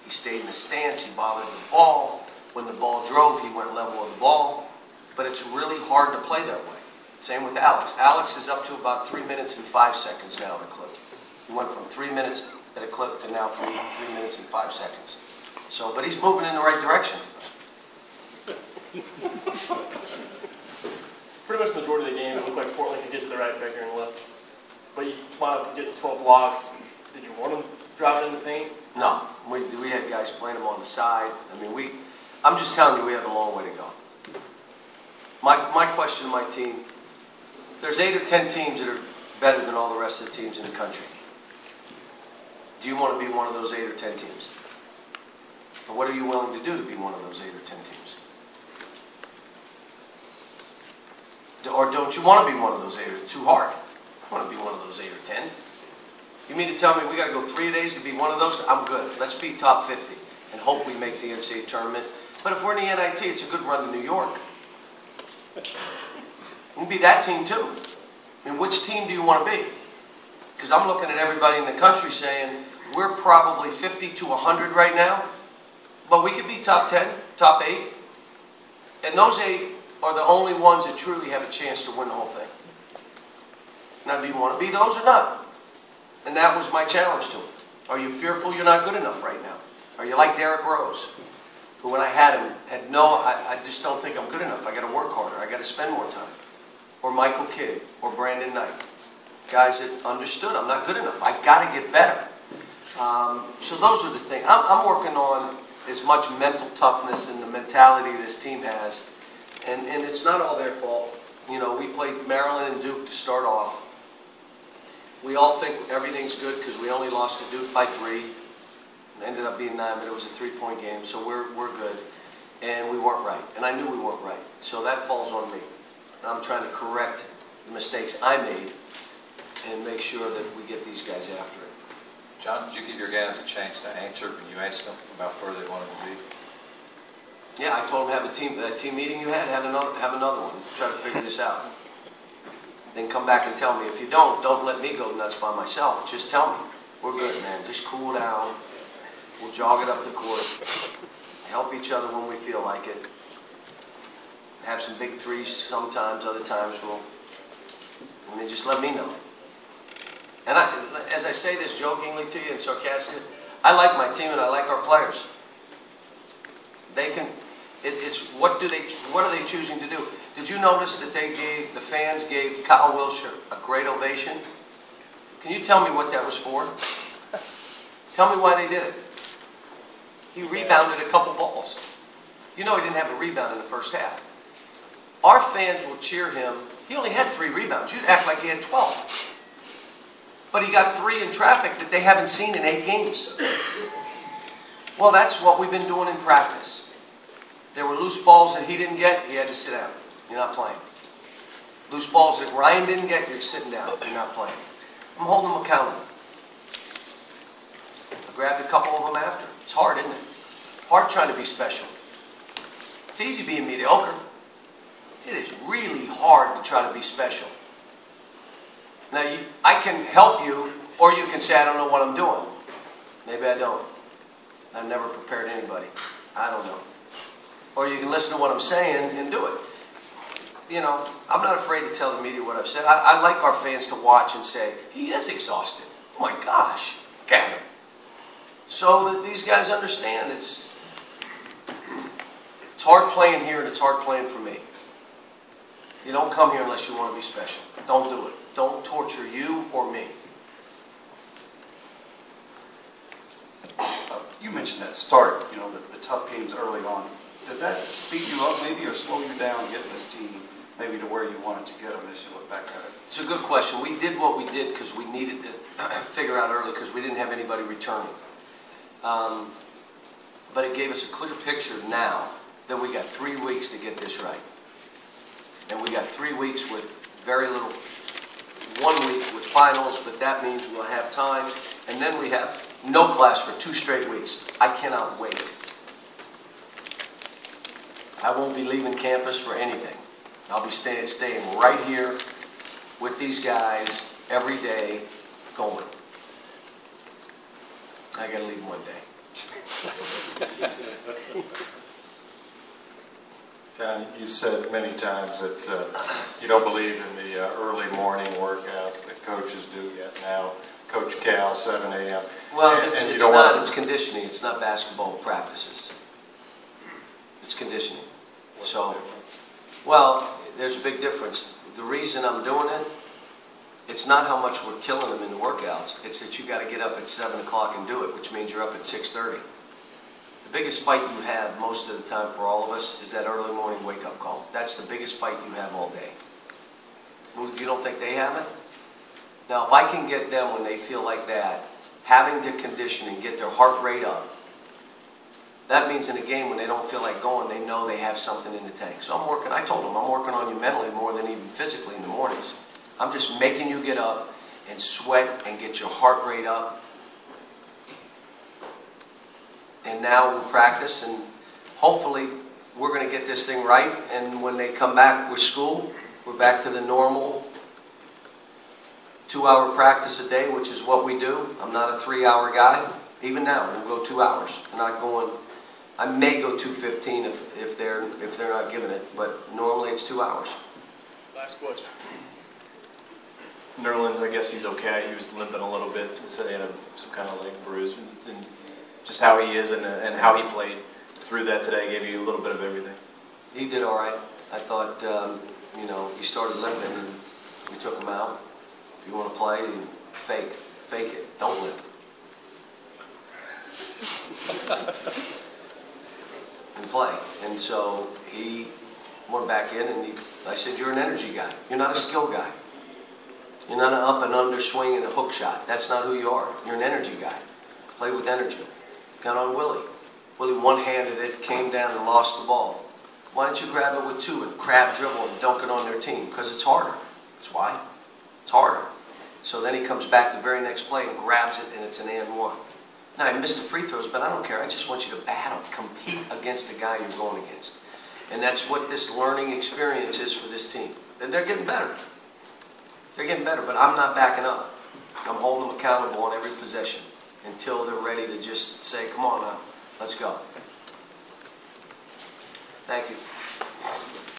He stayed in the stance. He bothered the ball. When the ball drove, he went level with the ball. But it's really hard to play that way. Same with Alex. Alex is up to about 3 minutes and 5 seconds now at a clip. He went from 3 minutes at a clip to now 3 minutes and 5 seconds. So, but he's moving in the right direction. Pretty much the majority of the game, it looked like Portland could get to the right figure and lift. But you wound up getting 12 blocks. Did you want them driving in the paint? No. We had guys playing them on the side. I mean, I'm just telling you, we have a long way to go. My question to my team, there's 8 or 10 teams that are better than all the rest of the teams in the country. Do you want to be one of those 8 or 10 teams? And what are you willing to do to be one of those 8 or 10 teams? Or don't you want to be one of those 8 or too hard? I want to be one of those 8 or 10. You mean to tell me we got to go 3 days to be one of those? I'm good. Let's be top 50 and hope we make the NCAA tournament. But if we're in the NIT, it's a good run to New York. We'll be that team too. I mean, which team do you want to be? Because I'm looking at everybody in the country saying we're probably 50 to 100 right now, but we could be top 10, top 8. And those 8 are the only ones that truly have a chance to win the whole thing. Now, do you want to be those or not? And that was my challenge to him. Are you fearful you're not good enough right now? Are you like Derrick Rose, who when I had him, I just don't think I'm good enough. I got to work harder. I got to spend more time. Or Michael Kidd, or Brandon Knight. Guys that understood I'm not good enough. I got to get better. So those are the things. I'm working on as much mental toughness and the mentality this team has. And it's not all their fault. You know, we played Maryland and Duke to start off. We all think everything's good because we only lost to Duke by 3. It ended up being 9, but it was a 3-point game, so we're good. And we weren't right. And I knew we weren't right. So that falls on me. And I'm trying to correct the mistakes I made and make sure that we get these guys after it. John, did you give your guys a chance to answer when you asked them about where they wanted to be? Yeah, I told them that team meeting you had, have another one. Try to figure this out. Then come back and tell me. If you don't let me go nuts by myself. Just tell me. We're good, man. Just cool down. We'll jog it up the court. Help each other when we feel like it. Have some big threes sometimes, other times just let me know. And as I say this jokingly to you and sarcastically, I like my team and I like our players. They can, what are they choosing to do? Did you notice that the fans gave Kyle Wilshire a great ovation? Can you tell me what that was for? Tell me why they did it. He rebounded a couple balls. You know he didn't have a rebound in the first half. Our fans will cheer him. He only had 3 rebounds. You'd act like he had 12. But he got 3 in traffic that they haven't seen in 8 games. Well, that's what we've been doing in practice. There were loose balls that he didn't get. He had to sit down. You're not playing. Loose balls that Ryan didn't get. You're sitting down. You're not playing. I'm holding him accountable. I grabbed a couple of them after. It's hard, isn't it? Hard trying to be special. It's easy being mediocre. It is really hard to try to be special. Now, I can help you, or you can say, I don't know what I'm doing. Maybe I don't. I've never prepared anybody. I don't know. Or you can listen to what I'm saying and do it. You know, I'm not afraid to tell the media what I've said. I like our fans to watch and say, he is exhausted. Oh my gosh, look at him. So that these guys understand it's hard playing here and it's hard playing for me. You don't come here unless you want to be special. Don't do it. Don't torture you or me. You mentioned that start, you know, the tough games early on. Did that speed you up maybe or slow you down getting this team maybe to where you wanted to get them as you look back at it? It's a good question. We did what we did because we needed to figure out early because we didn't have anybody returning. But it gave us a clear picture now that we got 3 weeks to get this right. And we got 3 weeks with very little, 1 week with finals, but that means we'll have time. And then we have no class for 2 straight weeks. I cannot wait. I won't be leaving campus for anything. I'll be staying right here with these guys every day going. I got to leave one day. Don, you've said many times that you don't believe in the early morning workouts that coaches do yet now. Coach Cal, 7 a.m. Well, And it's you not, don't want- it's conditioning, it's not basketball practices. It's conditioning. What's So, the difference? well, there's a big difference. The reason I'm doing it, it's not how much we're killing them in the workouts, it's that you gotta get up at 7 o'clock and do it, which means you're up at 6:30. The biggest fight you have most of the time for all of us is that early morning wake-up call. That's the biggest fight you have all day. Well, you don't think they have it? Now, if I can get them when they feel like that, having to condition and get their heart rate up, that means in a game when they don't feel like going, they know they have something in the tank. So I'm working, I told them, I'm working on you mentally more than even physically in the mornings. I'm just making you get up and sweat and get your heart rate up. And now we'll practice, and hopefully we're going to get this thing right. And when they come back with school, we're back to the normal 2-hour practice a day, which is what we do. I'm not a 3-hour guy. Even now, we'll go 2 hours. I'm not going. I may go 2:15 if they're not giving it, but normally it's 2 hours. Last question. Nerlens, I guess he's okay. He was limping a little bit. He said he had some kind of leg bruise. And just how he is and how he played through that today gave you a little bit of everything. He did all right. I thought, he started limping and we took him out. If you want to play, you fake it. Don't limp. And play. And so he went back in and I said, you're an energy guy. You're not a skill guy. You're not an up and under swing and a hook shot. That's not who you are. You're an energy guy. Play with energy. Got on Willie. Willie one-handed it, came down and lost the ball. Why don't you grab it with two and crab dribble and dunk it on their team? Because it's harder. That's why. It's harder. So then he comes back the very next play and grabs it and it's an and one. Now, he missed the free throws, but I don't care. I just want you to battle, compete against the guy you're going against. And that's what this learning experience is for this team. And they're getting better. They're getting better, but I'm not backing up. I'm holding them accountable on every possession until they're ready to just say, come on now, let's go. Thank you.